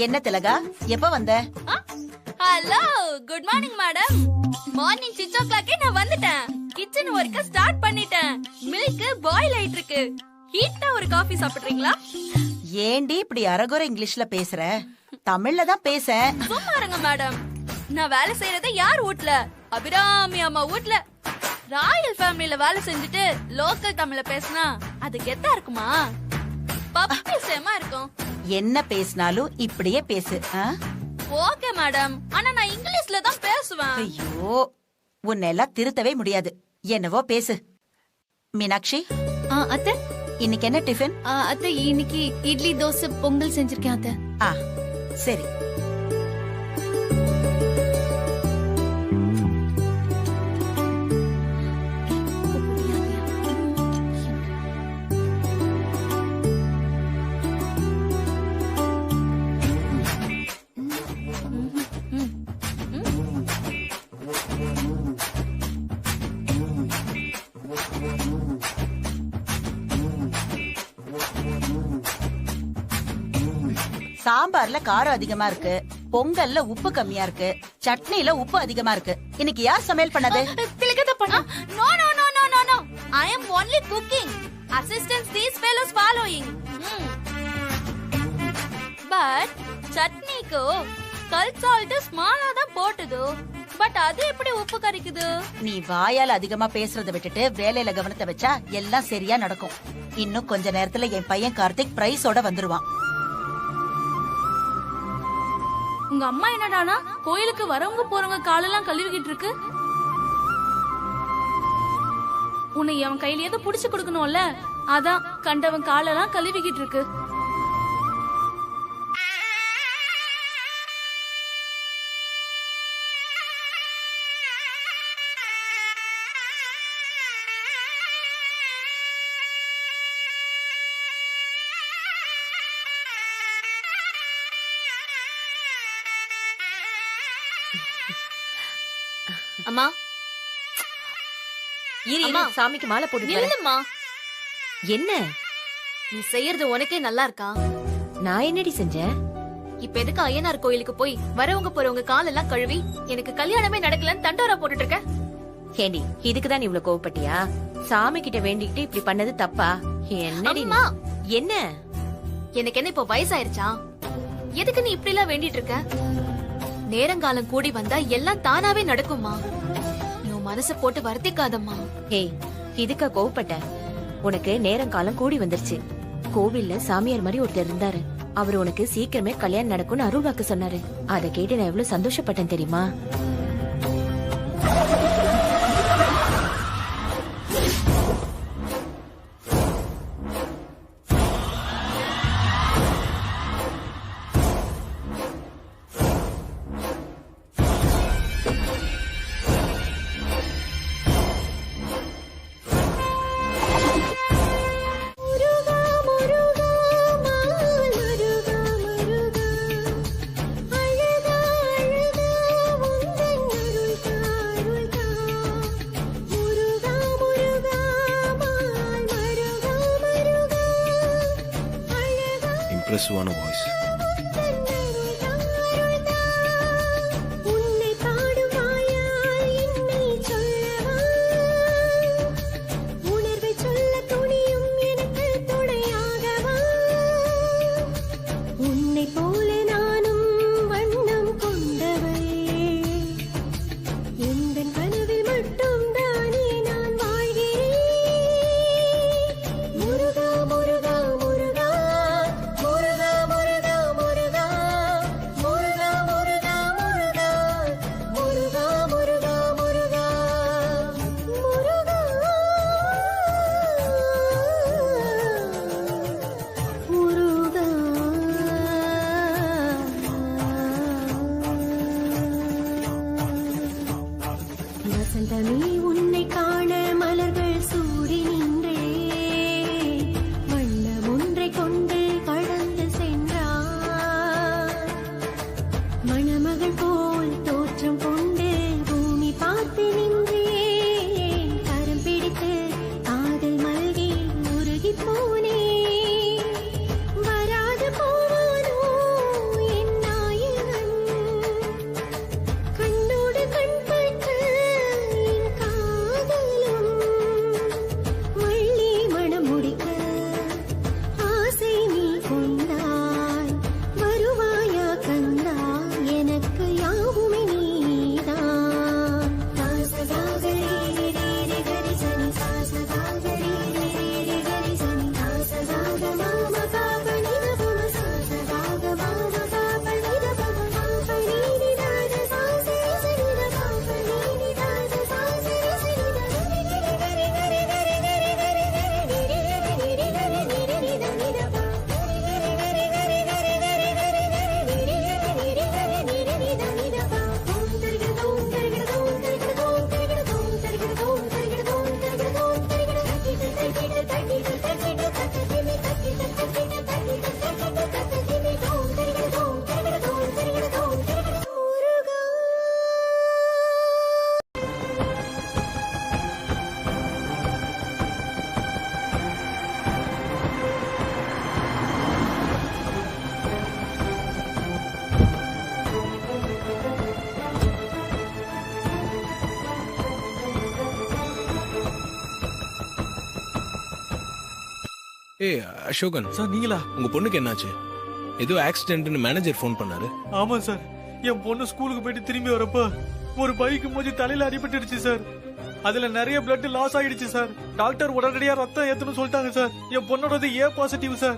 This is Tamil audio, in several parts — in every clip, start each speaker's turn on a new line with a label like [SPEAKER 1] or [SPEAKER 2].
[SPEAKER 1] என்ன திலகா, எப்ப வந்த?
[SPEAKER 2] Hello, good morning madam. Morning 6 o'clock நான் வந்துட்டேன். கிச்சன் ஒர்க்க ஸ்டார்ட் பண்ணிட்டேன். மில்க் பாயில் ஆயிட்டு இருக்கு. ஹீட்டா ஒரு காபி சாப்பிடுறீங்களா?
[SPEAKER 1] ஏண்டி இப்படி அரகுற இங்கிலீஷ்ல பேசுற? தமிழ்ல தான் பேச.
[SPEAKER 2] சும்மா இருங்க மேடம். நான் வேலை செய்யறது யார் வீட்ல? அபிராமி அம்மா வீட்ல. ராயல் ஃபேமிலில வேலை செஞ்சுட்டு லோக்கல் தமிழ்ல பேசினா அது கெத்தா இருக்குமா? பப்பி சேமா இருக்கும்.
[SPEAKER 1] என்ன பேசினாலும் இப்படியே பேசு.
[SPEAKER 2] ஓகே மேடம், ஆனா நான் இங்கிலீஷ்ல தான் பேசுவேன்.
[SPEAKER 1] ஐயோ, உன்னை எல்லாம் திருத்தவே முடியாது. என்னவோ பேசு. மீனாட்சி,
[SPEAKER 3] அத்தை,
[SPEAKER 1] இன்னைக்கு என்ன டிஃபன்?
[SPEAKER 3] அத்தை, இன்னைக்கு இட்லி, தோசை, பொங்கல் செஞ்சிருக்கேன் அத்தை.
[SPEAKER 1] சரி. சாம்பார்ல காரம் அதிகமா இருக்கு, பொங்கல்ல உப்பு கம்மியா இருக்கு, சட்னில உப்பு அதிகமா இருக்கு. இன்னைக்கு யார் சமையல் பண்ணது?
[SPEAKER 2] திலகா பண்ணா. No no no no no no. I am only cooking. Assistance these fellows following. But சட்னிக்கு கல் சால்ட் ஸ்மாலா தான் போட்டுது. பட் அது எப்படி உப்பு கரிக்குது?
[SPEAKER 1] நீ வாயால அதிகமா பேசுறத விட்டுட்டு வேலையில கவனத்தை வச்சா எல்லாம் சரியா நடக்கும். இன்னும் கொஞ்ச நேரத்துல என் பையன் கார்த்திக் பிரைஸோட வந்துருவான்.
[SPEAKER 2] உங்க அம்மா என்னடானா கோயிலுக்கு வரவங்க போறவங்க காலெல்லாம் கழுவிக்கிட்டு இருக்கு. உன்னை அவன் கையிலேயே புடிச்சு கொடுக்கணும்ல, அதான் கண்டவன் காலெல்லாம் கழுவிக்கிட்டு இருக்கு. அம்மா,
[SPEAKER 3] சாமிக்கு மாலை போட்டு
[SPEAKER 2] இல்லம்மா.
[SPEAKER 3] என்ன
[SPEAKER 2] நீ செய்யறது உனக்கே நல்லா இருக்கா?
[SPEAKER 3] நான் என்னடி செஞ்சேன்?
[SPEAKER 2] இப்ப எதுக்கு ஐயனார் கோயிலுக்கு போய் வரவங்க போறவங்க காலெல்லாம் கழுவி எனக்கு கல்யாணமே நடக்கலன்னு தண்டோரா போட்டுட்டு இருக்க?
[SPEAKER 3] ஏண்டி, இதுக்குதான் நீ இவ்வளவு கோவப்பட்டியா? சாமி கிட்ட வேண்டிக்கிட்டு இப்படி பண்ணது தப்பா? என்னடி என்ன?
[SPEAKER 2] எனக்கு என்ன இப்ப வயசாயிருச்சா? எதுக்கு நீ இப்படி எல்லாம் வேண்டிட்டு இருக்க? நேரங்காலம் கூடி வந்தா எல்லாம் தானாவே நடக்குமா? நீ மனச போட்டு வருத்திக்காதம்மா.
[SPEAKER 3] ஏய், இதுக்கா கோவப்பட்ட? உனக்கு நேரங்காலம் கூடி வந்துருச்சு. கோவில்ல சாமியார் மாதிரி ஒருத்தர் இருந்தாரு. அவர் உனக்கு சீக்கிரமே கல்யாணம் நடக்கும்னு அருள் வாக்கு சொன்னாரு. அதை கேட்டு நான் எவ்வளவு சந்தோஷப்பட்டேன் தெரியுமா?
[SPEAKER 4] Impressive voice.
[SPEAKER 5] முருகா
[SPEAKER 4] ஏய் அசோகன்
[SPEAKER 5] சார் நீங்களா?
[SPEAKER 4] உங்க பொண்ணுக்கு என்னாச்சு? ஏதோ ஆக்சிடென்ட்னு மேனேஜர் ஃபோன் பண்ணாரு.
[SPEAKER 5] ஆமா சார், என் பொண்ணு ஸ்கூலுக்கு போயிட்டு திரும்பி வரப்ப ஒரு பைக் மோதி தலையில அடிபட்டுடுச்சு சார். அதுல நிறைய பிளட் லாஸ் ஆயிடுச்சு சார். டாக்டர் உடனடியா ரத்தம் ஏத்தணும்னு சொல்லிட்டாங்க sir. N பொண்ணோடது A positive sir.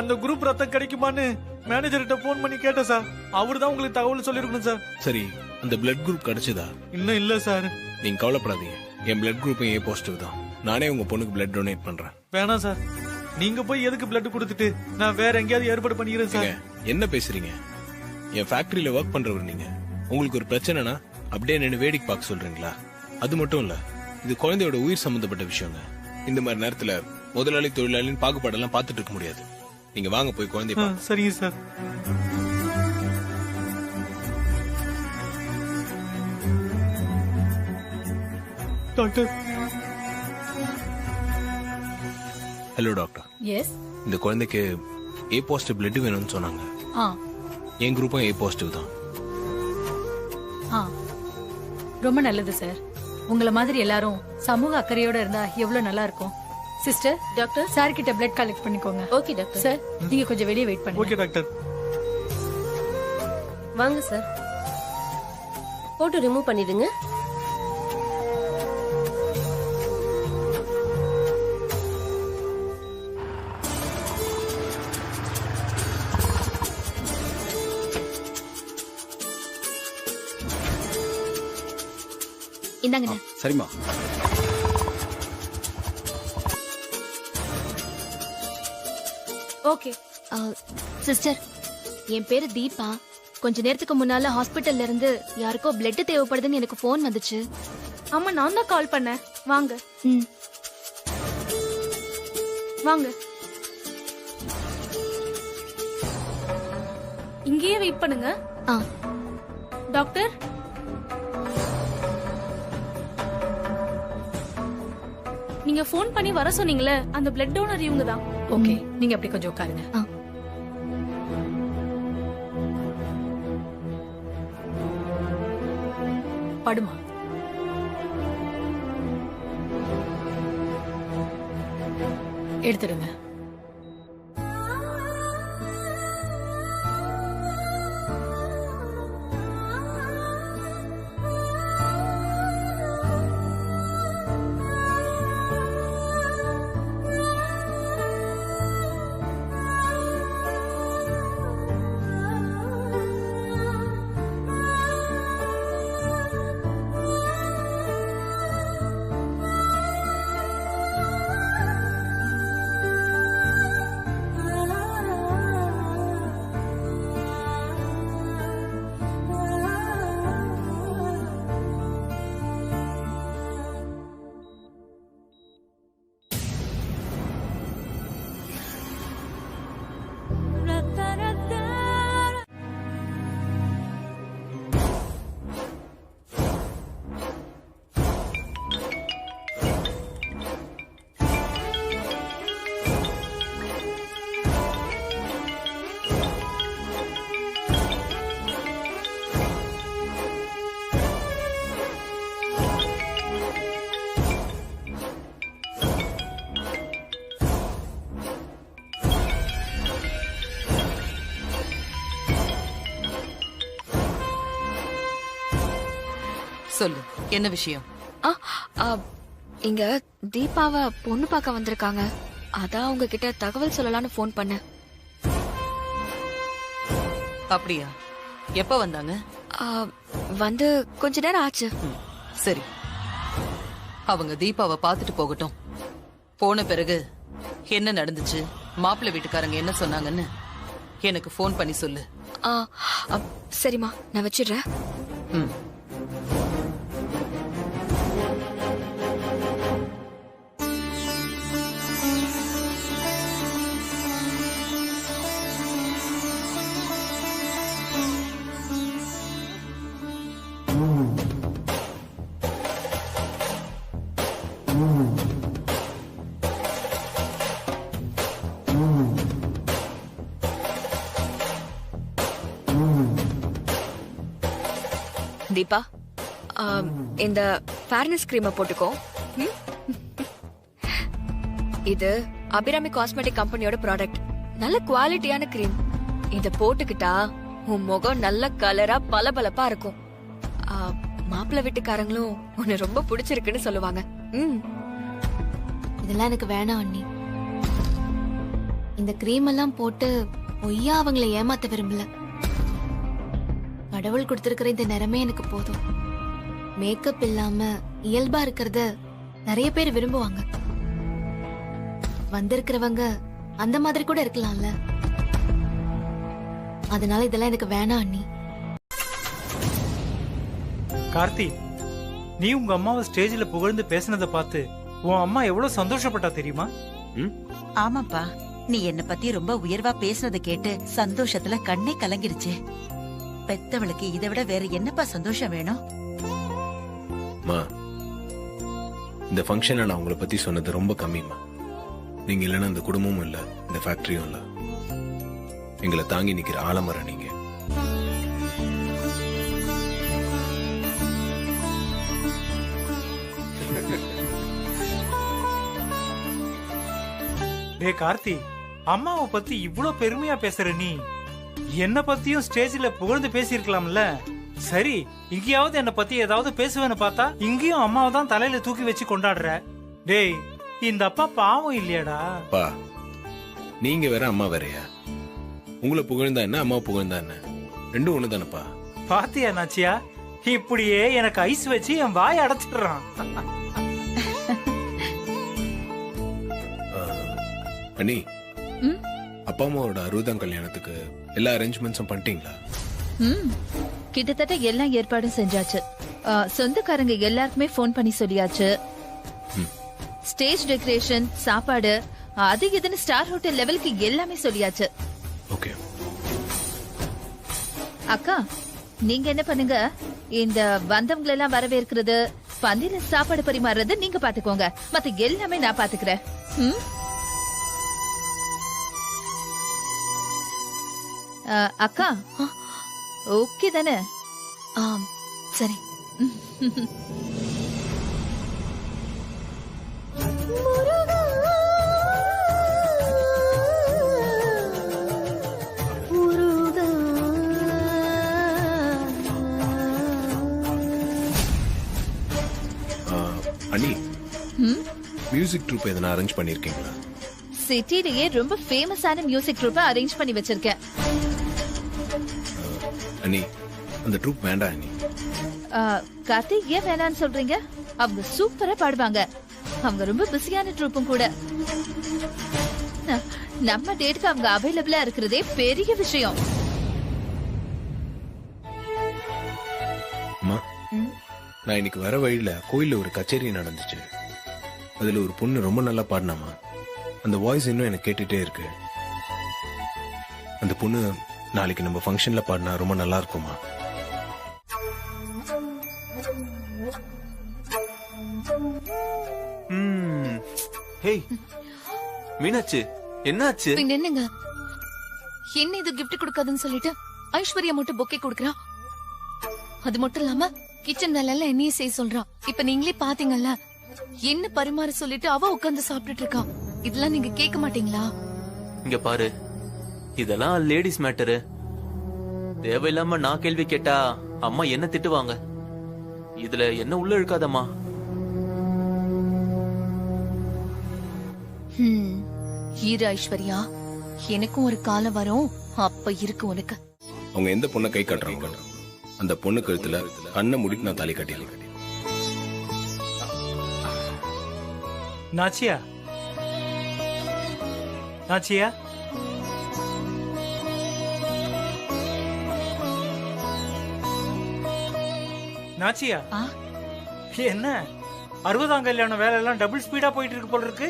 [SPEAKER 5] அந்த குரூப் ரத்தம் கிடைக்குமான்னு மேனேஜர்கிட்ட போன் பண்ணி கேட்டேன் சார். அவரு தான் உங்களுக்கு தகவல் சொல்லிருக்கணும் சார்.
[SPEAKER 4] சரி, அந்த பிளட் குரூப் கிடைச்சதா?
[SPEAKER 5] இன்னும் இல்ல சார்.
[SPEAKER 4] நீங்க கவலைப்படாதீங்க, என் பிளட் குரூப்பும் ஏ பாசிட்டிவ் தான். நானே உங்க பொண்ணுக்கு பிளட் டொனேட் பண்றேன்.
[SPEAKER 5] வேணாம் சார், நீங்க போய் எதுக்கு பிளட் கொடுத்துட்டு நான் வேற எங்கேயாவது ஏற்பாடு பண்ணிக்கிறேன் சார்.
[SPEAKER 4] என்ன பேசுறீங்க? என் ஃபேக்டரியில ஒர்க் பண்றவர் நீங்க. உங்களுக்கு ஒரு பிரச்சனைனா அப்படியே நின்று வேடிக்கை பார்க்க சொல்றீங்களா? அது மட்டும் இல்ல, இது குழந்தையோட உயிர் சம்பந்தப்பட்ட விஷயங்க. இந்த மாதிரி நேரத்துல முதலாளி தொழிலாளின்னு பாகுபாடெல்லாம் பார்த்துட்டு இருக்க முடியாது. நீங்க வாங்க போய் குழந்தை பாருங்க.
[SPEAKER 5] சரிங்க sir. Doctor.
[SPEAKER 4] Hello doctor.
[SPEAKER 6] Yes.
[SPEAKER 4] இந்த குழந்தைக்கு ஏ பாசிட்டிவ் பிளட் வேணும்னு சொன்னாங்க. என் குரூப்பும் ஏ பாசிட்டிவ் தான்.
[SPEAKER 6] ரொம்ப நல்லது சார். உங்கள மாதிரி எல்லாரும் சமூக அக்கறையோட இருந்தா எவ்வளவு நல்லா இருக்கும். சிஸ்டர்,
[SPEAKER 3] டாக்டர்
[SPEAKER 6] சார் கிட்ட பிளட் கலெக்ட் பண்ணிக்கோங்க.
[SPEAKER 3] Okay doctor.
[SPEAKER 6] சார், நீங்க கொஞ்சம் வெளியே வெயிட் பண்ணுங்க.
[SPEAKER 5] Okay doctor.
[SPEAKER 3] வாங்க சார், போட்டோ ரிமூவ் பண்ணிடுங்க.
[SPEAKER 6] இந்தாங்கண்ணா.
[SPEAKER 7] சரிம்மா.
[SPEAKER 6] ஓகே.
[SPEAKER 8] சிஸ்டர், என் பேரு தீபா. கொஞ்ச நேரத்துக்கு முன்னால ஹாஸ்பிட்டல்ல இருந்து யாருக்கோ பிளட் தேவைப்படுதுன்னு எனக்கு போன் வந்துச்சு.
[SPEAKER 6] ஆமா, நான் தான் கால் பண்ணேன். வாங்க.
[SPEAKER 8] ம்.
[SPEAKER 6] வாங்க. இங்கேயே வெயிட் பண்ணுங்க.
[SPEAKER 8] ஆ.
[SPEAKER 6] டாக்டர், நீங்க போன் பண்ணி வர சொன்னீங்களே, அந்த பிளட் டோனர் இவங்க தான். ஓகே, நீங்க அப்படி கொஞ்சம் உட்காருங்க.
[SPEAKER 8] ஆ.
[SPEAKER 6] படுமா. எடுத்துடுங்க.
[SPEAKER 9] சொல்லு, என்ன விஷயம்?
[SPEAKER 8] இங்க தீபாவை பொண்ணு பார்க்க வந்திருக்காங்க. அதான் உங்ககிட்ட தகவல் சொல்லலாம்னு போன் பண்ணேன்.
[SPEAKER 9] அப்படியா? எப்ப வந்தாங்க?
[SPEAKER 8] வந்து கொஞ்ச நேரம் ஆச்சு.
[SPEAKER 9] சரி, அவங்க தீபாவை பார்த்துட்டு போகட்டும். போன பிறகு என்ன நடந்துச்சு, மாப்பிள்ளை வீட்டுக்காரங்க என்ன சொன்னாங்கன்னு எனக்கு போன் பண்ணி சொல்லு.
[SPEAKER 8] சரிம்மா, நான் வச்சிடுறேன்.
[SPEAKER 9] ம்.
[SPEAKER 8] தீபா, இந்த ஃபேர்னஸ் கிரீமை போட்டுக்கோ. இது அபிராமி காஸ்மெட்டிக் கம்பெனியோட ப்ராடக்ட். நல்ல குவாலிட்டியான கிரீம். இத போட்டுக்கிட்டா உன் முகம் நல்ல கலரா பளபளப்பா இருக்கும். மாப்பிள்ளை வீட்டுக்காரங்களும் உன்னை ரொம்ப பிடிச்சிருக்குன்னு சொல்லுவாங்க. இதெல்லாம் எனக்கு வேணாம் அண்ணி. இந்த கிரீம் எல்லாம் போட்டு பொய்யா அவங்களை ஏமாத்த விரும்பல. கடவுள் கொடுத்திருக்கிற இந்த நிறமே எனக்கு போதும். மேக்கப் இல்லாம இயல்பா இருக்கிறத நிறைய பேர் விரும்புவாங்க. வந்திருக்கிறவங்க அந்த மாதிரி கூட இருக்கலாம்ல. அதனால இதெல்லாம் எனக்கு வேணாம் அண்ணி.
[SPEAKER 5] கார்த்தி, நீ உங்க அம்மாவை ஸ்டேஜ்ல புகழ்ந்து பேசினதை பார்த்து உன் அம்மா எவ்வளவு சந்தோஷப்பட்டா தெரியுமா?
[SPEAKER 1] ஆமாப்பா, நீ என்ன பத்தி ரொம்ப உயர்வா பேசுனதை கேட்டு சந்தோஷத்துல கண்ணே கலங்கிருச்சு. பெத்தவளுக்கு இதை விட வேற என்னப்பா சந்தோஷம் வேணும்?
[SPEAKER 4] இந்த ஃபங்க்ஷன்ல நான் உங்களை பத்தி சொன்னது ரொம்ப கம்மிமா. நீங்க இல்லைன்னா இந்த குடும்பமும் இல்ல, இந்த ஃபேக்டரியும் இல்ல. எங்களை தாங்கி நிக்கிற ஆலமரம் நீங்க.
[SPEAKER 5] டே கார்த்தி, அம்மாவை பத்தி இவ்ளோ பெருமையா பேசுற நீ என்ன பத்தியும் ஸ்டேஜ்ல புகழ்ந்து பேசியிருக்கலாம்ல. சரி, இங்கேயாவது என்ன பத்தி ஏதாவது பேசுவேன்னு பார்த்தா இங்கேயும் அம்மாவை தான் தலையில தூக்கி வச்சு கொண்டாடுற. டேய், இந்த அப்பா பாவம் இல்லையாடா?
[SPEAKER 4] பா, நீங்க வேற அம்மா வேறயா? உங்களை புகழ்ந்தா என்ன, அம்மா புகழ்ந்தா என்ன, ரெண்டும் ஒண்ணு தானப்பா.
[SPEAKER 5] பாத்தியா நாச்சியா, இப்படியே எனக்கு ஐஸ் வச்சு என் வாயை அடைச்சிடுறான்.
[SPEAKER 4] அண்ணி, அப்பா அம்மாவோட 60ஆம் கல்யாணத்துக்கு எல்லா அரேஞ்ச்மெண்ட்ஸும் பண்ணிட்டீங்களா?
[SPEAKER 7] கிட்டத்தட்ட எல்லா ஏற்பாடும் செஞ்சாச்சு. சொந்தக்காரங்க எல்லாருக்குமே போன் பண்ணி சொல்லியாச்சு. ஸ்டேஜ் டெக்கரேஷன், சாப்பாடு, அது இதுன்னு ஸ்டார் ஹோட்டல் லெவலுக்கு எல்லாமே சொல்லியாச்சு.
[SPEAKER 4] ஓகே
[SPEAKER 7] அக்கா, நீங்க என்ன பண்ணுங்க, இந்த வந்தவங்க எல்லாம் வரவேற்கிறது, பந்தில சாப்பாடு பரிமாறுறது நீங்க பாத்துக்கோங்க. மத்த எல்லாமே நான் பாத்துக்கிறேன். அக்கா, ஓகே தானே?
[SPEAKER 8] சரி.
[SPEAKER 4] அண்ணி, மியூசிக் ட்ரூப் எதனா அரேஞ்ச் பண்ணிருக்கீங்களா?
[SPEAKER 7] சிட்டிலேயே ரொம்ப ஃபேமஸான மியூசிக் ட்ரூப்பை அரேஞ்ச் பண்ணி வச்சிருக்கேன்.
[SPEAKER 4] அண்ணி, அந்த ட்ரூப் வேண்டாம் அண்ணி.
[SPEAKER 7] கார்த்திக், ஏன் வேணான்னு சொல்றீங்க? அவங்க சூப்பரா பாடுவாங்க. அவங்க ரொம்ப பிஸியான ட்ரூப்பும் கூட. நம்ம டேட்டுக்கு அவங்க அவைலபிளா இருக்கிறதே பெரிய விஷயம்.
[SPEAKER 4] அம்மா, நான் இன்னைக்கு வர வழியில கோயில்ல ஒரு கச்சேரி நடந்துச்சு. அதுல ஒரு பொண்ணு ரொம்ப நல்லா பாடினாமா. அந்த வாய்ஸ் இன்னும் எனக்கு கேட்டுட்டே இருக்கு. அந்த பொண்ணு நாளைக்கு நம்ம ஃபங்க்ஷன்ல பாடினா ரொம்ப நல்லா இருக்குமா?
[SPEAKER 10] ஹேய் மீனாட்சி, என்னாச்சு?
[SPEAKER 8] என்னங்க, என்ன இது கிஃப்ட் கொடுக்காதுன்னு சொல்லிட்டு ஐஸ்வர்யா மட்டும் பொக்கே கொடுக்கறா. அது மட்டும் இல்லாம கிச்சன் வேலை எல்லாம் என்னையே செய்ய சொல்றா. இப்ப நீங்களே பாத்தீங்கல்ல, என்ன பரிமாற சொல்லிட்டு அவ உட்கார்ந்து சாப்பிட்டுட்டு இருக்கா. இதெல்லாம் நீங்க கேட்க மாட்டீங்களா?
[SPEAKER 10] இங்க பாரு, இதெல்லாம் லேடிஸ் மேட்டரு. தேவையில்லாம நான் கேள்வி கேட்டா அம்மா என்ன திட்டுவாங்க. இதுல என்ன உள்ள இழுக்காதம்மா.
[SPEAKER 8] ஈர ஐஸ்வர்யா, எனக்கும் ஒரு காலம் வரும், அப்ப இருக்கு உனக்கு.
[SPEAKER 4] அவங்க எந்த பொண்ணை கை காட்டுறாங்க, அந்த பொண்ணு கழுத்துல கண்ணை முடிட்டு நான் தாலி கட்டிடுறேன்.
[SPEAKER 5] நாச்சியா, நாச்சியா, நாச்சியா, என்ன 60ஆம் கல்யாணம் வேலை எல்லாம் டபுள் ஸ்பீடா போயிட்டு இருக்கு போல இருக்கு.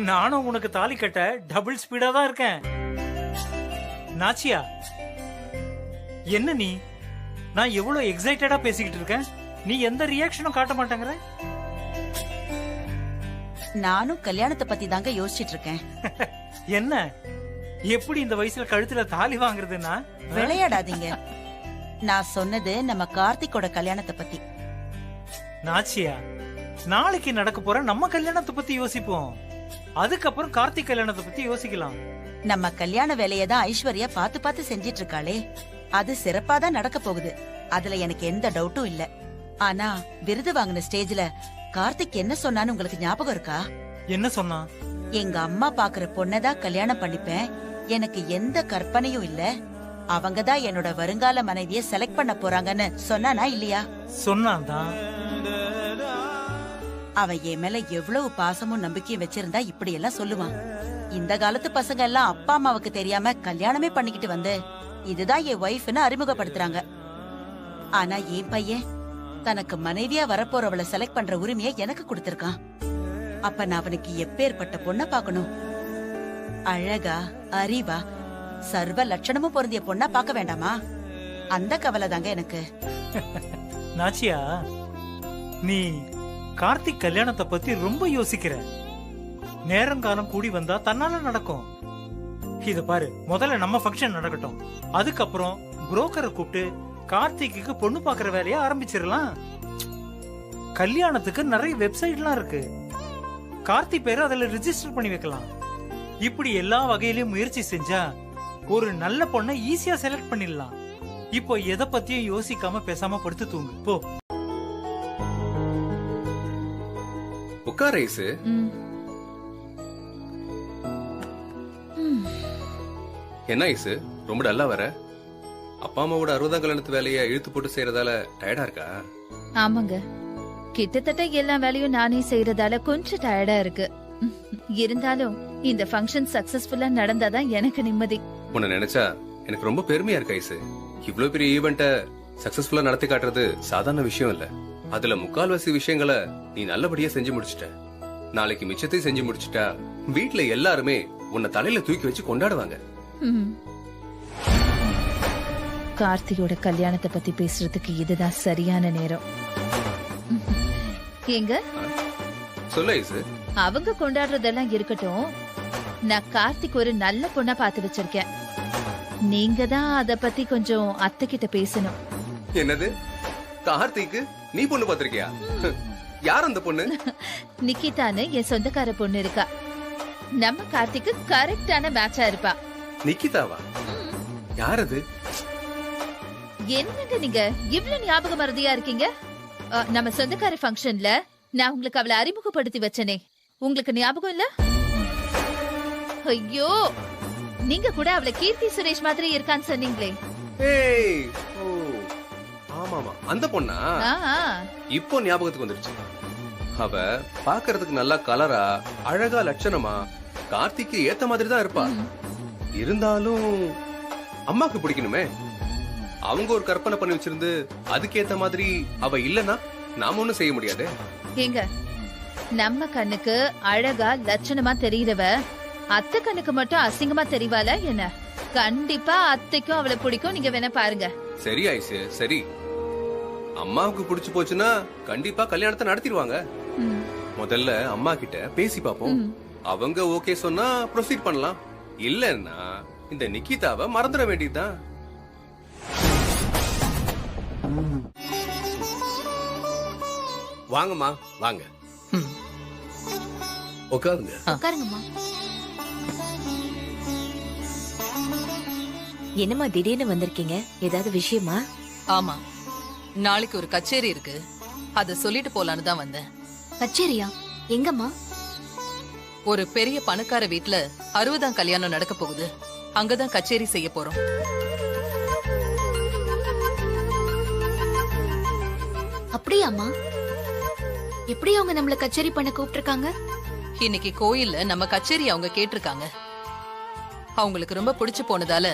[SPEAKER 5] நானும் உனக்கு தாலி கட்ட டபுள் ஸ்பீடா தான் இருக்கேன். நாச்சியா, என்ன நீ? நான் எவ்வளவு எக்ஸைட்டடா பேசிக்கிட்டு இருக்கேன், நீ எந்த ரியாக்ஷனும் காட்ட மாட்டேங்கிற.
[SPEAKER 1] நானும் கல்யாணத்தை பத்தி தாங்க யோசிச்சுட்டு இருக்கேன்.
[SPEAKER 5] என்ன, எப்படி இந்த வயசுல கழுத்துல தாலி வாங்குறதுன்னா?
[SPEAKER 1] விளையாடாதீங்க. நான் சொன்னது நம்ம கார்த்திகோட கல்யாணத்தை பத்தி.
[SPEAKER 5] நாச்சியா, நாளைக்கு நடக்க போற நம்ம கல்யாணத்தை பத்தி யோசிப்போம். அதுக்கப்புறம் கார்த்திக் கல்யாணத்தை பத்தி யோசிக்கலாம்.
[SPEAKER 1] நம்ம கல்யாண வேலையை தான் ஐஸ்வர்யா பார்த்து பார்த்து செஞ்சிட்டு இருக்காளே, அது சிறப்பா தான் நடக்க போகுது. அதுல எனக்கு எந்த டவுட்டும் இல்ல. ஆனா விருது வாங்கின ஸ்டேஜ்ல கார்த்திக் என்ன சொன்னான்னு உங்களுக்கு ஞாபகம் இருக்கா?
[SPEAKER 5] என்ன சொன்னா?
[SPEAKER 1] எங்க அம்மா பாக்குற பொண்ணதான் கல்யாணம் பண்ணிப்பேன், எனக்கு எந்த கற்பனையும் இல்ல, அவங்கதான் என்னோட வருங்கால மனைவிய செலக்ட் பண்ண போறாங்கன்னு சொன்னானா இல்லையா?
[SPEAKER 5] சொன்னான் தான்.
[SPEAKER 1] அவன் என் மேல எவ்வளவு பாசமும் நம்பிக்கையும் வச்சிருந்தா இப்படி எல்லாம் சொல்லுவான். இந்த காலத்து பசங்க எல்லாம் அப்பா அம்மாவுக்கு தெரியாம கல்யாணமே பண்ணிக்கிட்டு வந்து இதுதான் என் ஒய்ஃப்னு அறிமுகப்படுத்துறாங்க. ஆனா என் பையன் தனக்கு மனைவியா வரப்போறவளை செலக்ட் பண்ற உரிமையை எனக்கு கொடுத்திருக்கான். அப்ப நான் அவனுக்கு எப்பேற்பட்ட பொண்ண பாக்கணும்? அழகா, அறிவா, சர்வ லட்சணமும் பொருந்திய பொண்ணா பாக்க வேண்டாமா? அந்த கவலை தாங்க எனக்கு.
[SPEAKER 5] நாச்சியா, நீ கார்த்திக் கல்யாணத்தை பத்தி ரொம்ப யோசிக்கிற. நேரங்காலம் கூடி வந்தா தன்னால நடக்கும். இத பாரு, முதல்ல நம்ம ஃபங்க்ஷன் நடக்கட்டும், அதுக்கப்புறம் புரோக்கரை கூப்பிட்டு கார்த்திக்கு பொண்ணு பாக்குற வேலையை ஆரம்பிச்சிடலாம். கல்யாணத்துக்கு நிறைய வெப்சைட்லாம் இருக்கு, கார்த்திக் பேரை அதுல ரிஜிஸ்டர் பண்ணி வைக்கலாம். இப்படி எல்லா வகையிலயும் முயற்சி செஞ்சா ஒரு நல்ல பொண்ணை ஈஸியா செலக்ட் பண்ணிடலாம். இப்போ எதை பத்தியும் யோசிக்காம பேசாம படுத்து தூங்கு போ.
[SPEAKER 11] உட்கார ஐசு. என்ன ஐசு ரொம்ப டல்லா வர? அப்பா அம்மாவோட 60ஆம் கல்யாணத்து வேலையை இழுத்து போட்டு செய்யறதால டயர்டா இருக்கா?
[SPEAKER 7] ஆமாங்க, கிட்டத்தட்ட எல்லா வேலையும் நானே செய்யறதால கொஞ்சம் டயர்டா இருக்கு. இருந்தாலும் இந்த ஃபங்க்ஷன் சக்சஸ்ஃபுல்லா நடந்தாதான் எனக்கு நிம்மதி.
[SPEAKER 11] உன்னை நினைச்சா எனக்கு ரொம்ப பெருமையா இருக்கு ஐசு. இவ்வளவு பெரிய ஈவெண்ட்ட சக்சஸ்ஃபுல்லா நடத்தி காட்டுறது சாதாரண விஷயம் இல்ல. அதுல முக்கால்வாசி விஷயங்களை நீ நல்லபடியா செஞ்சு முடிச்சிட்ட. நாளைக்கு மிச்சத்தையும் செஞ்சு முடிச்சிட்டா வீட்டுல எல்லாருமே உன்னை தலையில தூக்கி வச்சு கொண்டாடுவாங்க.
[SPEAKER 7] கார்த்தியோட கல்யாணத்தை பத்தி பேசுறதுக்கு இதுதான் சரியான நேரம். எங்க
[SPEAKER 11] சொல்ல ஐசு.
[SPEAKER 7] அவங்க கொண்டாடுறதெல்லாம் இருக்கட்டும், நான் கார்த்திக் ஒரு நல்ல பொண்ணா பாத்து வச்சிருக்கேன். நீங்க தான் அத பத்தி கொஞ்சம் அத்தை கிட்ட பேசணும்.
[SPEAKER 11] என்னது? கார்த்திக்கு நீ பொண்ணு பாத்திருக்கியா? யார் அந்த பொண்ணு?
[SPEAKER 7] நிக்கிதான்னு என் சொந்தக்கார பொண்ணு இருக்கா. நம்ம கார்த்திக்கு கரெக்டான மேட்சா இருப்பா.
[SPEAKER 11] நிக்கிதாவா? யார் அது?
[SPEAKER 7] என்னங்க நீங்க இவ்ளோ ஞாபக மறதியா இருக்கீங்க? நம்ம சொந்தக்கார ஃபங்க்ஷன்ல நான் உங்களுக்கு அவளை அறிமுகப்படுத்தி வச்சனே, உங்களுக்கு ஞாபகம் இல்ல? ஐயோ, நீங்க கூட அவளை கீர்த்தி சுரேஷ் மாதிரி இருக்கான்னு சொன்னீங்களே.
[SPEAKER 11] ஏய், ஓ ஆமாமா, அந்த பொண்ணா? இப்போ ஞாபகத்துக்கு வந்துருச்சு. அவ பாக்குறதுக்கு நல்லா கலரா, அழகா, லட்சணமா கார்த்திக்கு ஏத்த மாதிரி தான் இருப்பா. இருந்தாலும் அம்மாக்கு பிடிக்கணுமே. அவங்க ஒரு கற்பனை பண்ணி வச்சிருந்து அதுக்கேத்த மாதிரி அவ இல்லனா நாம ஒண்ணும் செய்ய முடியாது.
[SPEAKER 7] ஏங்க, நம்ம கண்ணுக்கு அழகா லட்சணமா தெரியுறவ அத்தை கண்ணுக்கு மட்டும் அசிங்கமா தெரிவாளா என்ன? கண்டிப்பா அத்தைக்கும் அவளை பிடிக்கும். நீங்க வேணா பாருங்க.
[SPEAKER 11] சரி ஐசு, சரி. அம்மாவுக்கு பிடிச்சு போச்சுன்னா கண்டிப்பா கல்யாணத்தை நடத்திடுவாங்க. முதல்ல அம்மா கிட்ட பேசி பாப்போம். அவங்க ஓகே சொன்னா ப்ரொசீட் பண்ணலாம். இல்லன்னா இந்த நிக்கிதாவை மறந்துட வேண்டியதுதான்.
[SPEAKER 12] வாங்கம்மா, வாங்க உட்காருங்க.
[SPEAKER 8] உட்காருங்கம்மா.
[SPEAKER 3] என்னம்மா திடீர்னு வந்திருக்கீங்க? ஏதாவது விஷயமா?
[SPEAKER 9] ஆமா, நாளைக்கு ஒரு கச்சேரி இருக்கு, அத சொல்லிட்டு போலான்னு தான் வந்தேன்.
[SPEAKER 8] கச்சேரியா? எங்கம்மா?
[SPEAKER 9] ஒரு பெரிய பணக்கார வீட்ல 60ஆம் கல்யாணம் நடக்க போகுது. அங்கதான் கச்சேரி செய்ய போறோம்.
[SPEAKER 8] அப்படியாம்மா? எப்படி அவங்க நம்மள கச்சேரி பண்ண கூப்பிட்டிருக்காங்க?
[SPEAKER 9] இன்னைக்கு கோயில்ல நம்ம கச்சேரி அவங்க கேட்டிருக்காங்க. அவங்களுக்கு ரொம்ப பிடிச்சு போனதால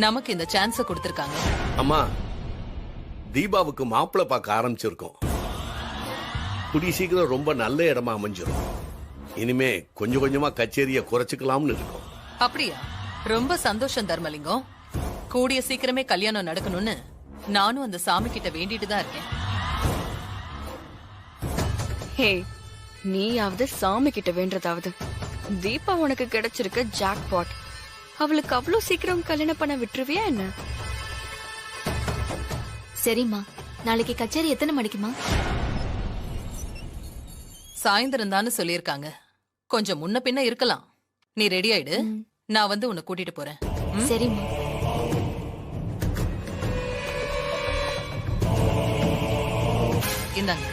[SPEAKER 9] நமக்கு இந்த சான்ஸ கொடுத்திருக்காங்க.
[SPEAKER 12] அம்மா, தீபாவுக்கு மாப்பிள்ளை பார்க்க ஆரம்பிச்சிருக்கோம். கூடிய சீக்கிரம் ரொம்ப நல்ல இடமா அமைஞ்சிரும். இனிமே கொஞ்சம் கொஞ்சமா கச்சேரிய குறைச்சுக்கலாம்னு இருக்கோம்.
[SPEAKER 9] அப்படியா? ரொம்ப சந்தோஷம் தர்மலிங்கம். கூடிய சீக்கிரமே கல்யாணம் நடக்கணும்னு நானும் அந்த சாமி கிட்ட வேண்டிட்டு தான் இருக்கேன்.
[SPEAKER 13] ஹே, நீயாவது சாமி கிட்ட வேண்டதாவது. தீபா உனக்கு கிடைச்சிருக்க ஜாக்பாட். அவளுக்கு அவ்வளவு சீக்கிரம் கல்யாணம் பண்ண விட்டுருவியா என்ன?
[SPEAKER 8] சரிம்மா, நாளைக்கு கச்சேரி எத்தனை மணிக்குமா?
[SPEAKER 9] சாயந்தரம் தானு சொல்லிருக்காங்க. கொஞ்சம் முன்ன பின்ன இருக்கலாம். நீ ரெடி ஆயிடு, நான் வந்து உன்னை கூட்டிட்டு போறேன்.
[SPEAKER 13] சரிம்மா.
[SPEAKER 9] இந்தாங்க.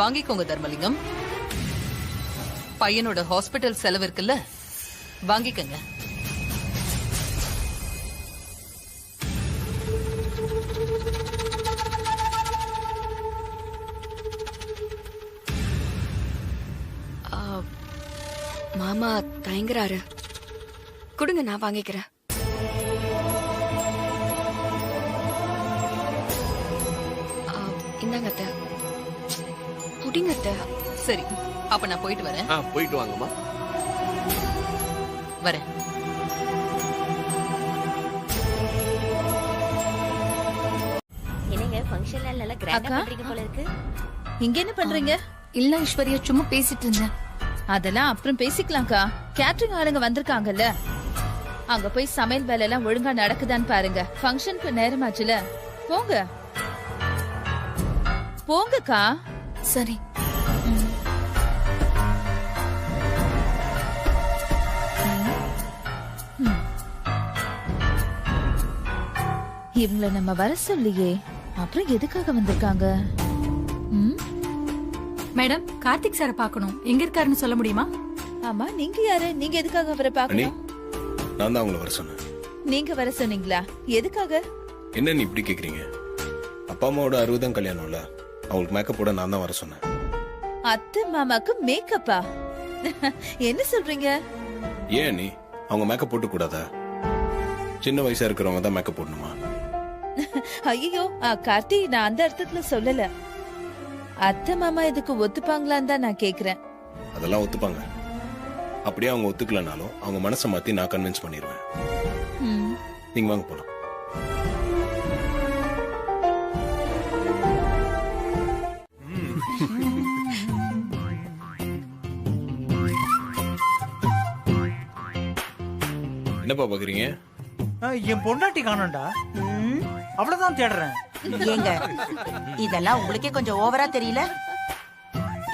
[SPEAKER 9] வாங்கிக்கோங்க தர்மலிங்கம். பையனோட ஹாஸ்பிட்டல் செலவு இருக்குல்ல, வாங்கிக்கங்க.
[SPEAKER 13] மாமா தயங்குறாரு. கொடுங்க, நான் வாங்கிக்கிறேன். இந்தாங்க அத்தை. குடிங்க அத்தை.
[SPEAKER 9] சரி, அப்ப நான் போயிட்டு வரேன்.
[SPEAKER 12] போயிட்டு வாங்கம்மா.
[SPEAKER 9] வரேன்.
[SPEAKER 3] என்னங்க ஃபங்க்ஷன்ல நல்லா கிராண்டா பண்றீங்க போல இருக்கு.
[SPEAKER 7] இங்க என்ன பண்றீங்க?
[SPEAKER 8] இல்ல ஐஸ்வர்யா, சும்மா பேசிட்டு இருந்தேன்.
[SPEAKER 7] அதெல்லாம் அப்புறம் பேசிக்கலாம்க்கா. கேட்டரிங் ஆளுங்க வந்திருக்காங்கல்ல, அங்க போய் சமையல் வேலை எல்லாம் ஒழுங்கா நடக்குதான்னு பாருங்க. ஃபங்க்ஷனுக்கு நேரமாச்சுல, போங்க போங்கக்கா.
[SPEAKER 8] சரி.
[SPEAKER 7] இவங்கள நம்ம வர சொல்லியே, அப்புறம் எதுக்காக வந்திருக்காங்க?
[SPEAKER 6] மேடம், கார்த்திக் சாரை பார்க்கணும். எங்க இருக்காருன்னு சொல்ல முடியுமா?
[SPEAKER 7] ஆமா, நீங்க யாரு? நீங்க எதுக்காக அவரை பார்க்கணும்?
[SPEAKER 4] நான் தான் அவங்கள வர சொன்னேன்.
[SPEAKER 7] நீங்க வர சொன்னீங்களா? எதுக்காக?
[SPEAKER 4] என்ன நீ இப்படி கேக்குறீங்க? அப்பா அம்மாவோட 60ஆம் கல்யாணம்ல, அவங்களுக்கு மேக்கப் போட நான் தான் வர சொன்னேன்.
[SPEAKER 7] அத்தை மாமாக்கு மேக்கப்பா? என்ன சொல்றீங்க?
[SPEAKER 4] ஏன் நீ அவங்க மேக்கப் போட்டு கூடாதா? சின்ன வயசா இருக்கிறவங்க தான் மேக்கப் போடணுமா?
[SPEAKER 7] ஐயோ கார்த்தி, நான் அந்த அர்த்தத்துல சொல்லல. அத்தை மாமா இதுக்கு ஒத்துப்பாங்களான்னு தான் நான் கேக்குறேன்.
[SPEAKER 4] அதெல்லாம் ஒத்துப்பாங்க. அப்படியே அவங்க ஒத்துக்கலனாலும் அவங்க மனசை மாத்தி நான் கன்வின்ஸ் பண்ணிடுவேன். நீங்க வாங்க போலாம். என்னப்பா பாக்குறீங்க?
[SPEAKER 5] என் பொண்டாட்டி காணோம்டா. அவ்வளவுதான் தேடுறேன்.
[SPEAKER 1] ஏங்க, இதெல்லாம் உங்களுக்கே கொஞ்சம் ஓவரா தெரியல?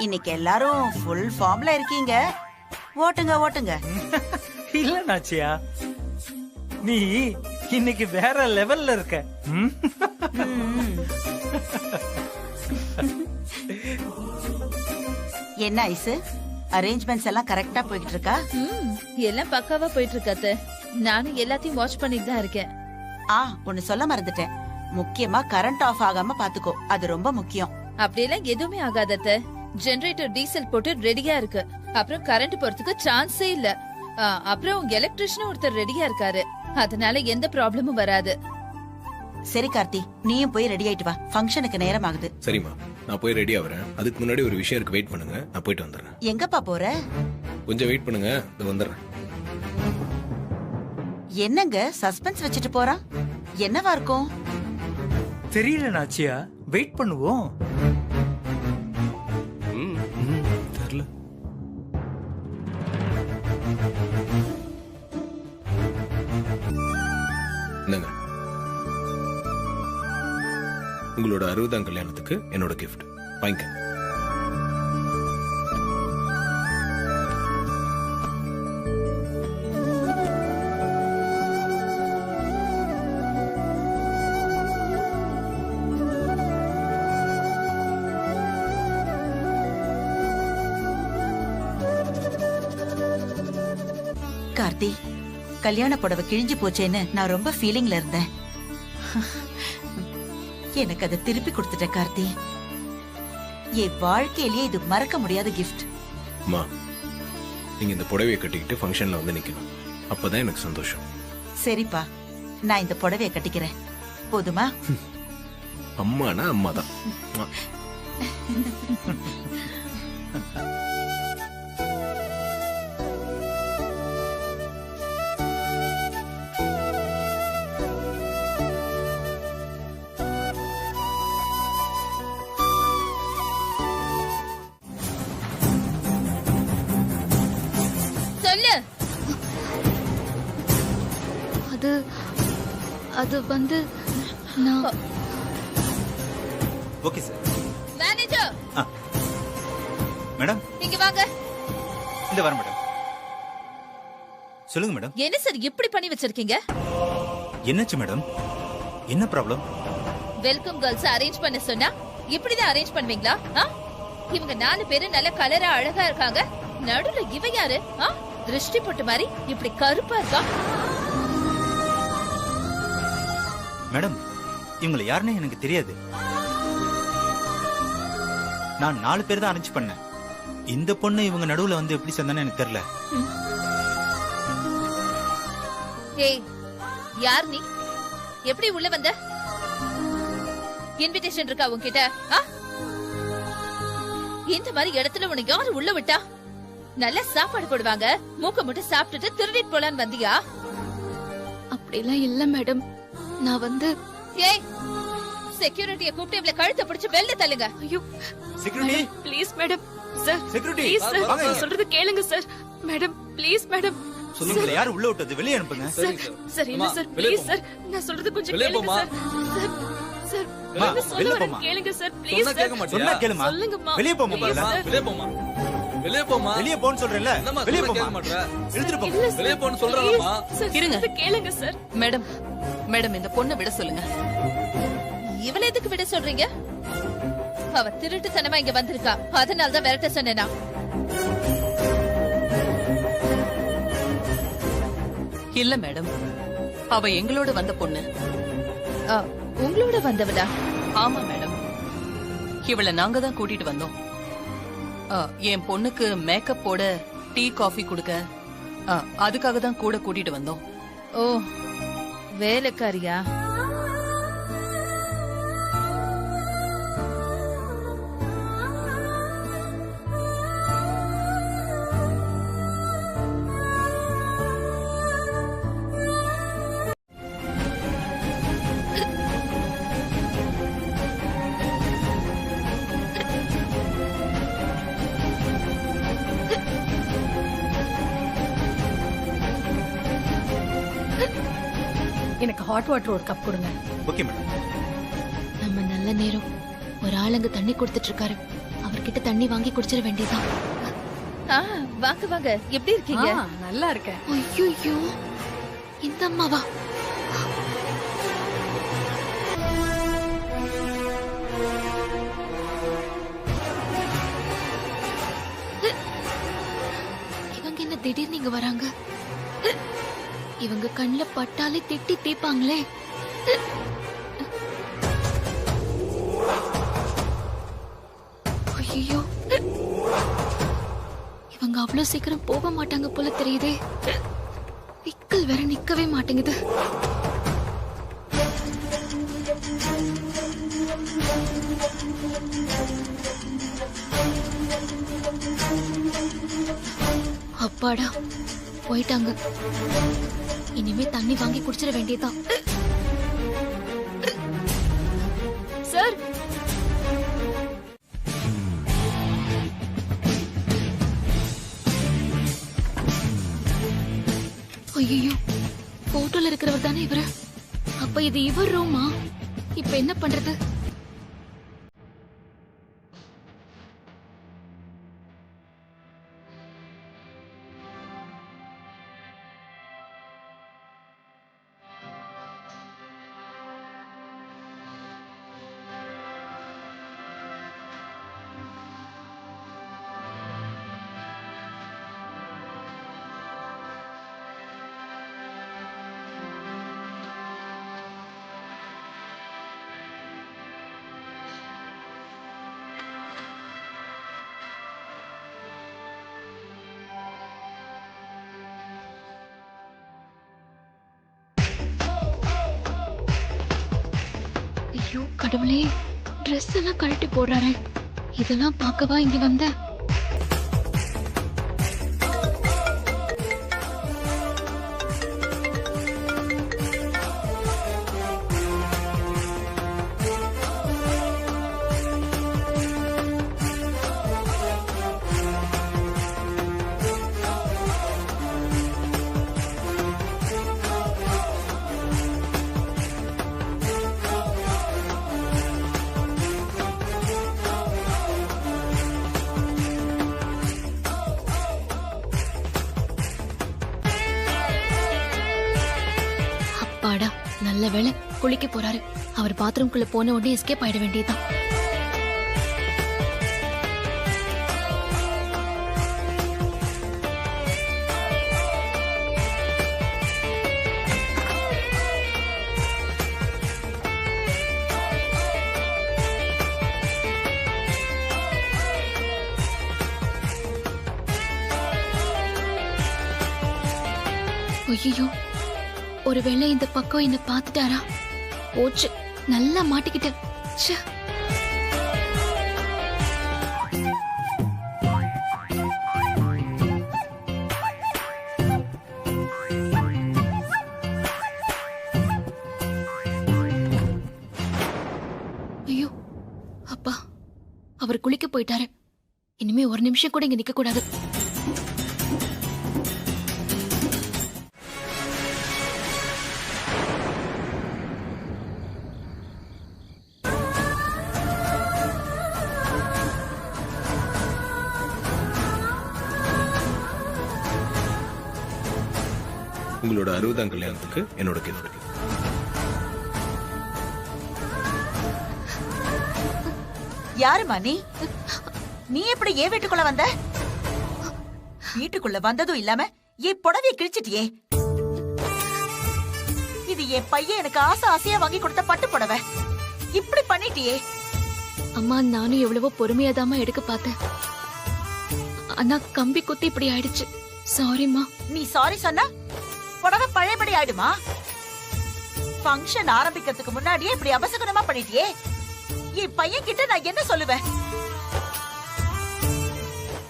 [SPEAKER 1] இன்னைக்கு எல்லாரும் ஃபுல் ஃபார்ம்ல இருக்கீங்க. ஓட்டுங்க ஓட்டுங்க.
[SPEAKER 5] இல்ல நாச்சியா, நீ இன்னைக்கு வேற லெவல்ல இருக்க.
[SPEAKER 1] என்ன ஐசு, அரேஞ்ச்மெண்ட்ஸ் எல்லாம் கரெக்டா போயிட்டு இருக்கா?
[SPEAKER 7] எல்லாம் பக்காவா போயிட்டு இருக்காத்த. நானும் எல்லாத்தையும் வாட்ச் பண்ணிட்டு தான் இருக்கேன்.
[SPEAKER 1] ஒன்னு சொல்ல மறந்துட்டேன். முக்கியமா கரண்ட் ஆஃப் ஆகாம பாத்துக்கோ, அது ரொம்ப முக்கியம்.
[SPEAKER 7] அப்படியெல்லாம் எதுவுமே ஆகாதத்த. ஜெனரேட்டர் டீசல் போட்டு ரெடியா இருக்கு. அப்புறம் கரண்ட் போறதுக்கு சான்ஸே இல்ல. அப்புறம் எலக்ட்ரிஷியன் ஒருத்தர் ரெடியா இருக்காரு. அதனால எந்த ப்ராப்ளமும் வராது.
[SPEAKER 1] சரி கார்த்தி, நீயும் போய் ரெடி ஆயிட்டு வா. ஃபங்க்ஷனுக்கு நேரம் ஆகுது.
[SPEAKER 4] சரிம்மா, நான் போய் ரெடி ஆவறேன். அதுக்கு முன்னாடி ஒரு விஷயம் இருக்கு, வெயிட் பண்ணுங்க. நான் போயிட்டு வந்துடுறேன்.
[SPEAKER 1] எங்கப்பா போற?
[SPEAKER 4] கொஞ்சம் வெயிட் பண்ணுங்க, இது வந்துடுறேன்.
[SPEAKER 1] என்னங்க சஸ்பென்ஸ் வச்சுட்டு போறான்? என்னவா இருக்கும்?
[SPEAKER 5] தெரியல நாச்சியா, வெயிட் பண்ணுவோம்.
[SPEAKER 4] தெரியல. என்னங்க, உங்களோட 60ஆம் கல்யாணத்துக்கு என்னோட கிஃப்ட் வாங்கிக்க.
[SPEAKER 1] கார்த்தி, கல்யாண புடவை கிழிஞ்சு போச்சேன்னு நான் ரொம்ப ஃபீலிங்ல இருந்தேன். எனக்கு அதை திருப்பி கொடுத்துட்ட கார்த்தி. என் வாழ்க்கையிலேயே இது மறக்க முடியாத கிஃப்ட்.
[SPEAKER 4] அம்மா, நீங்க இந்த புடவையை கட்டிக்கிட்டு ஃபங்க்ஷன்ல வந்து நிக்கணும். அப்பதான் எனக்கு சந்தோஷம்.
[SPEAKER 1] சரிப்பா, நான் இந்த புடவையை கட்டிக்கிறேன். போதுமா?
[SPEAKER 4] அம்மானா அம்மா தான்.
[SPEAKER 8] சொல்லு. அது வந்து நான்
[SPEAKER 14] ஓகே சார்.
[SPEAKER 7] மேனேஜர்
[SPEAKER 14] மேடம்
[SPEAKER 7] இங்க வாங்க.
[SPEAKER 14] இந்த வர மேடம். சொல்லுங்க மேடம்.
[SPEAKER 7] என்ன சார் இப்படி பண்ணி வச்சிருக்கீங்க?
[SPEAKER 14] என்னாச்சு மேடம்? என்ன ப்ராப்ளம்?
[SPEAKER 7] வெல்கம் கேர்ள்ஸ் அரேஞ்ச் பண்ண சொன்னா இப்படிதான் அரேஞ்ச் பண்ணுவீங்களா? இவங்க 4 பேரும் நல்ல கலரா அழகா இருக்காங்க. நடுவுல இவ யாரு? திருஷ்டி போட்ட மாதிரி இப்படி கருப்பா இருக்கா.
[SPEAKER 14] மேடம் இவங்களை யாருன்னு எனக்கு தெரியாது. நான் 4 பேர் தான் அரேஞ்ச் பண்ணேன். இந்த பொண்ணு இவங்க நடுவுல வந்து எப்படி சேர்ந்தானு எனக்கு தெரியல.
[SPEAKER 7] ஏய் யார் நீ? எப்படி உள்ள வந்த? இன்விடேஷன் இருக்கா உன்கிட்ட? இந்த மாதிரி இடத்துல உனக்கு யாரு உள்ள விட்டா? நல்ல சாப்பாடு போடுவாங்க, மூக்க மட்டும் சாப்பிட்டுட்டு திருடிட்டு போலான்னு வந்தியா?
[SPEAKER 8] அப்படிலாம் இல்ல மேடம். நான் வந்து
[SPEAKER 7] ஏய் செக்யூரிட்டியை கூப்பிட்டு இவளை கழுத்தை பிடிச்சு வெளில தள்ளுங்க.
[SPEAKER 8] ஐயோ
[SPEAKER 14] security
[SPEAKER 8] please madam. Sir
[SPEAKER 14] security
[SPEAKER 8] please sir,
[SPEAKER 14] வாங்க.
[SPEAKER 8] நான் சொல்றது கேளுங்க சார். Madam please madam.
[SPEAKER 14] சொல்லுங்க யாரு உள்ள விட்டது? வெளியே அனுப்புங்க.
[SPEAKER 8] சார் இல்ல சார் ப்ளீஸ் சார், நான் சொல்றது கொஞ்சம் கேளுங்க சார். சார் சார் என்ன சொல்ல வரேன் கேளுங்க சார் ப்ளீஸ் சார்.
[SPEAKER 14] சொன்னா கேளுமா.
[SPEAKER 8] சொல்லுங்கம்மா.
[SPEAKER 14] வெளியே போமா.
[SPEAKER 5] வெளியே போமா. வெளியே போமா.
[SPEAKER 14] வெளியே போன்னு சொல்றேன்ல. வெளியே போமா. எடுத்துட்டு போ.
[SPEAKER 5] வெளியே போன்னு சொல்றாங்கம்மா.
[SPEAKER 7] இருங்க
[SPEAKER 8] கேளுங்க சார்.
[SPEAKER 9] மேடம் மேடம் இந்த பொண்ணை விட சொல்லுங்க.
[SPEAKER 7] இவளை எதுக்கு விட சொல்றீங்க? அவ திருட்டுத்தனமா இங்க வந்திருக்கா, அதனால தான் விரட்ட சொன்னேனா?
[SPEAKER 9] இல்ல மேடம், அவ எங்களோட வந்த பொண்ணு.
[SPEAKER 7] உங்களோட வந்தவளா?
[SPEAKER 9] ஆமா மேடம், இவளை நாங்க தான் கூட்டிட்டு வந்தோம். என் பொண்ணுக்கு மேக்கப் போட, டீ காஃபி குடுக்க, அதுக்காக தான் கூட கூட்டிட்டு வந்தோம்.
[SPEAKER 7] ஓ வேலைக்காரியா?
[SPEAKER 6] எனக்கு ஹாட் வாட்டர் ஒரு கப் கொடுங்க.
[SPEAKER 14] Okay madam.
[SPEAKER 8] நம்ம நல்ல நேரம். ஒரு ஆளுங்க தண்ணி கொடுத்துட்டு இருக்காரு. அவர்கிட்ட தண்ணி வாங்கி குடிச்சிட வேண்டியதான்.
[SPEAKER 7] வாங்க வாங்க, எப்படி இருக்கீங்க?
[SPEAKER 6] நல்லா இருக்கேன்.
[SPEAKER 8] ஐயோ இந்த அம்மாவா? இவங்க என்ன திடீர்னு இங்க வராங்க? இவங்க கண்ணுல பட்டாலே திட்டி தீப்பாங்களே. ஐயோ இவங்க அவ்வளவு சீக்கிரம் போக மாட்டாங்க போல தெரியுதே. விக்கல் வேற நிக்கவே மாட்டேங்குது. அப்பாடா போயிட்டாங்க. இனிமே தண்ணி வாங்கி குடிச்சிட வேண்டியதான். சார் ஐயோ போட்டோல இருக்கிறவர் தானே இவரு? அப்ப இது இவர் ரூமா? இப்ப என்ன பண்றது? ஐயோ கடவுளே, ட்ரெஸ் எல்லாம் கழட்டி போடுறாரு. இதெல்லாம் பார்க்கவா இங்க வந்த? நல்ல வேளை குளிக்க போறாரு. அவர் பாத்ரூம்குள்ள போன உடனே எஸ்கேப் ஆயிட வேண்டியதுதான். ஐயோ, ஒருவேளை இந்த பக்கம் என்ன பாத்துட்டாரா? போச்சு, நல்லா மாட்டிக்கிட்டேன். ச்சே. ஐயோ அப்பா, அவர் குளிக்க போயிட்டாரு. இனிமே ஒரு நிமிஷம் கூட இங்க நிக்க கூடாது.
[SPEAKER 4] உங்களோட 60ஆம் கல்யாணத்துக்கு என்னோட கிஃப்ட்.
[SPEAKER 1] யாருமா நீ? நீ எப்படி ஏன் வீட்டுக்குள்ள வந்த? வீட்டுக்குள்ள வந்ததும் இல்லாம என் புடவைய கிழிச்சிட்டியே. இது என் பையன் எனக்கு ஆசையா வாங்கி கொடுத்த பட்டு புடவை. இப்படி பண்ணிட்டியே.
[SPEAKER 8] அம்மா, நானும் எவ்வளவோ பொறுமையாதாமா எடுக்க பார்த்தேன். ஆனா கம்பி குத்தி இப்படி ஆயிடுச்சு. சாரிம்மா.
[SPEAKER 1] நீ சாரி சொன்னா புடவை பழையபடி ஆயிடுமா? ஃபங்க்ஷன் ஆரம்பிக்கிறதுக்கு முன்னாடியே இப்படி அபசகுனமா பண்ணிட்டியே. என் பையன் கிட்ட நான் என்ன சொல்லுவேன்?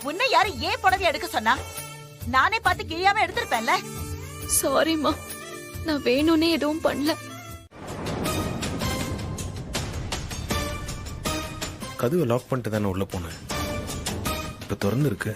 [SPEAKER 1] உன்னை யாரு ஏன் புடவை எடுக்க சொன்னா? நானே பார்த்து கிழியாம எடுத்திருப்பேன்ல.
[SPEAKER 8] சாரிம்மா, நான் வேணும்னே எதுவும் பண்ணல.
[SPEAKER 4] கதவை லாக் பண்ணிட்டு தானே உள்ள போனேன். இப்ப திறந்து இருக்கு.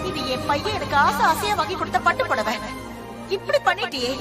[SPEAKER 1] இது என் பையன் எனக்கு ஆசையா வாங்கி கொடுத்த பட்டு புடவை. இப்படி பண்ணிட்டியே.